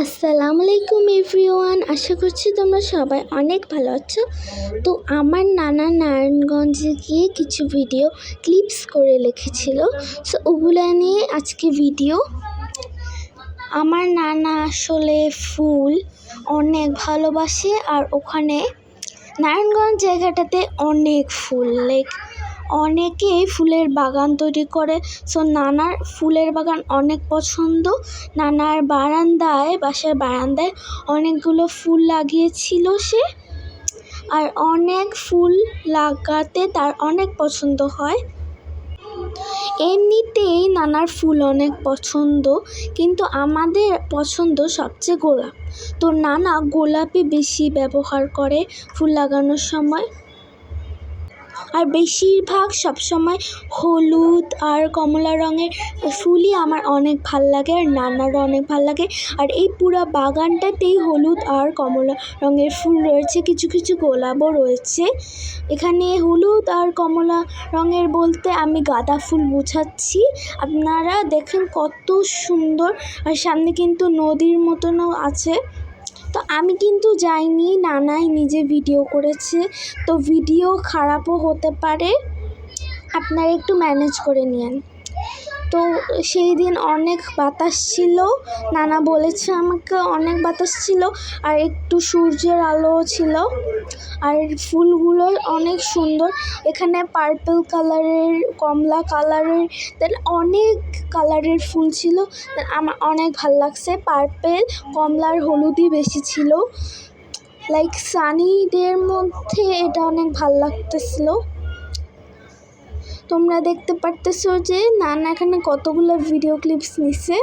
আসসালামু আলাইকুম এভরিওয়ান, আশা করছি তোমরা সবাই অনেক ভালো আছো। তো আমার নানা নারায়ণগঞ্জে গিয়ে কিছু ভিডিও ক্লিপস করে লিখেছিল, সো ওগুলো নিয়ে আজকে ভিডিও। আমার নানা আসলে ফুল অনেক ভালোবাসে, আর ওখানে নারায়ণগঞ্জ জায়গাটাতে অনেক ফুল, অনেকেই ফুলের বাগান তৈরি করে। সো নানার ফুলের বাগান অনেক পছন্দ। নানার বাসার বারান্দায় অনেকগুলো ফুল লাগিয়েছিল সে, আর অনেক ফুল লাগাতে তার অনেক পছন্দ হয়। এমনিতেই নানার ফুল অনেক পছন্দ, কিন্তু আমাদের পছন্দ সবচেয়ে গোলাপ। তো নানা গোলাপই বেশি ব্যবহার করে ফুল লাগানোর সময়, আর বেশিরভাগ সবসময় হলুদ আর কমলা রঙের ফুলই আমার অনেক ভাল লাগে, আর নানারও অনেক ভাল লাগে। আর এই পুরো বাগানটাতেই হলুদ আর কমলা রঙের ফুল রয়েছে, কিছু কিছু গোলাপও রয়েছে। এখানে হলুদ আর কমলা রঙের বলতে আমি গাঁদা ফুল বোঝাচ্ছি। আপনারা দেখেন কত সুন্দর, আর সামনে কিন্তু নদীর মতনও আছে। তো আমি কিন্তু যাইনি, নানাই নিজে ভিডিও করেছে, তো ভিডিও খারাপও হতে পারে, আপনারা একটু ম্যানেজ করে নিন। তো সেই দিন অনেক বাতাস ছিল, নানা বলেছে আমাকে অনেক বাতাস ছিল, আর একটু সূর্যের আলোও ছিল, আর ফুলগুলো অনেক সুন্দর। এখানে পার্পল কালারের, কমলা কালারের, দেন অনেক কালারের ফুল ছিল। আমার অনেক ভাল লাগছে, পার্পল, কমলার, হলুদই বেশি ছিল। সানি ডের মধ্যে এটা অনেক ভাল লাগতেছিল। তোমরা দেখতে পারতেছো যে নানা এখানে কতগুলো ভিডিও ক্লিপস নিছে।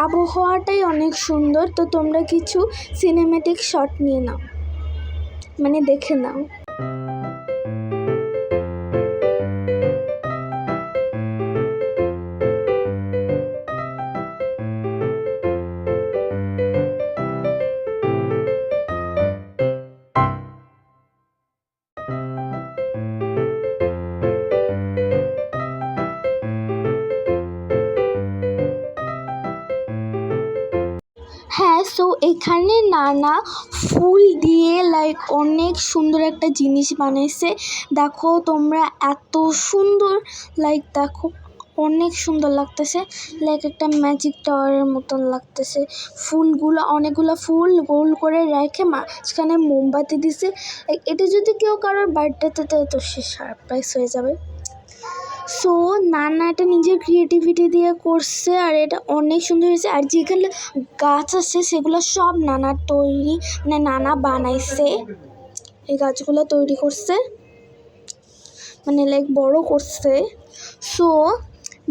আবহাওয়াটাই অনেক সুন্দর। তো তোমরা কিছু সিনেমেটিক শট নিয়ে নাও, দেখে নাও। হ্যাঁ, সো এখানে নানা ফুল দিয়ে অনেক সুন্দর একটা জিনিস বানাইছে। দেখো তোমরা, এত সুন্দর, দেখো অনেক সুন্দর লাগতেছে। একটা ম্যাজিক টাওয়ারের মতন লাগতেছে। ফুলগুলো, অনেকগুলো ফুল গোল করে রেখে মাঝখানে মোমবাতি দিছে। এটা যদি কেউ কারোর বার্থডেতে দেয় তো সে সারপ্রাইজ হয়ে যাবে। সো নানা এটা নিজের ক্রিয়েটিভিটি দিয়ে করছে, আর এটা অনেক সুন্দর হয়েছে। আর যেখানে গাছ আছে সেগুলো সব নানার তৈরি, নানা বানাইছে। এই গাছগুলো তৈরি করছে, বড় করছে। সো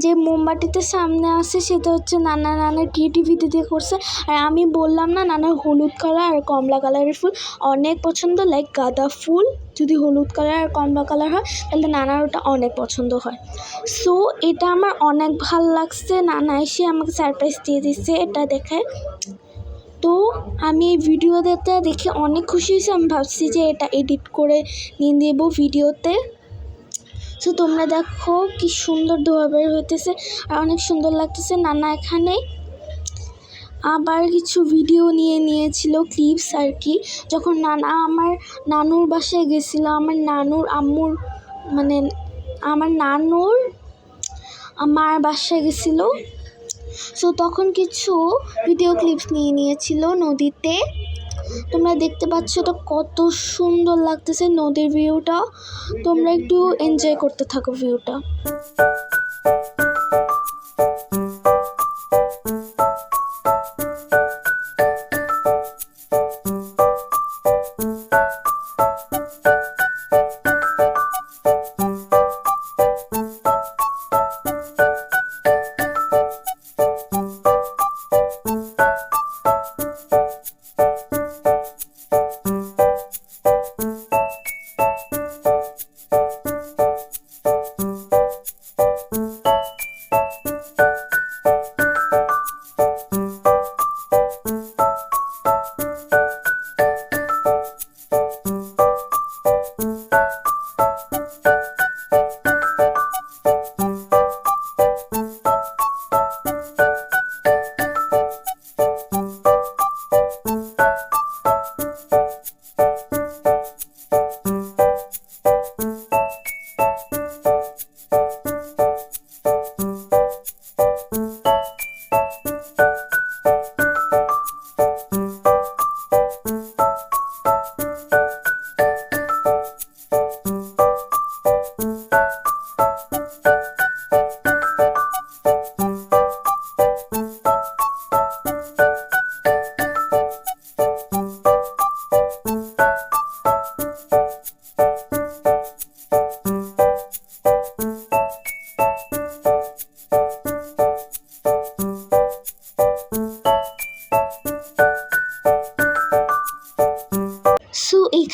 যে মোমবাতিতে সামনে আছে সেটা হচ্ছে নানার ক্রিয়েটিভিটি দিয়ে করছে। আর আমি বললাম না, নানার হলুদ কালার আর কমলা কালারের ফুল অনেক পছন্দ। গাঁদা ফুল যদি হলুদ কালার আর কমলা কালার হয় তাহলে নানার ওটা অনেক পছন্দ হয়। সো এটা আমার অনেক ভাল লাগছে। নানা এসে আমাকে সারপ্রাইজ দিয়ে দিচ্ছে এটা দেখে। তো আমি এই ভিডিওটা দেখে অনেক খুশি হয়েছি। আমি ভাবছি যে এটা এডিট করে নিয়ে দেবো ভিডিওতে। সো তোমরা দেখো কি সুন্দর ধোয়া বের হইতেছে, আর অনেক সুন্দর লাগতেছে। নানা এখানে আবার কিছু ভিডিও নিয়েছিল, ক্লিপস আর কি। যখন নানা আমার নানুর বাসায় গেছিলো, আমার নানুর আমার বাসায় গেছিলো। সো তখন কিছু ভিডিও ক্লিপস নিয়েছিল নদীতে। তোমরা দেখতে পাচ্ছ এটা কত সুন্দর লাগতেছে নদীর ভিউটা। তোমরা একটু এনজয় করতে থাকো ভিউটা।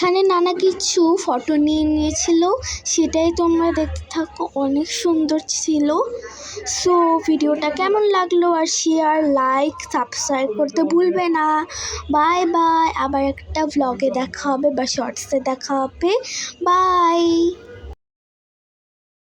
এখানে নানা কিছু ফটো নিয়ে নিয়েছিল, সেটাই তোমরা দেখতে থাকো, অনেক সুন্দর ছিল। সো ভিডিওটা কেমন লাগলো, আর শেয়ার, লাইক, সাবস্ক্রাইব করতে ভুলবে না। বাই বাই, আবার একটা ভ্লগে দেখা হবে বা শর্টসে দেখা হবে। বাই।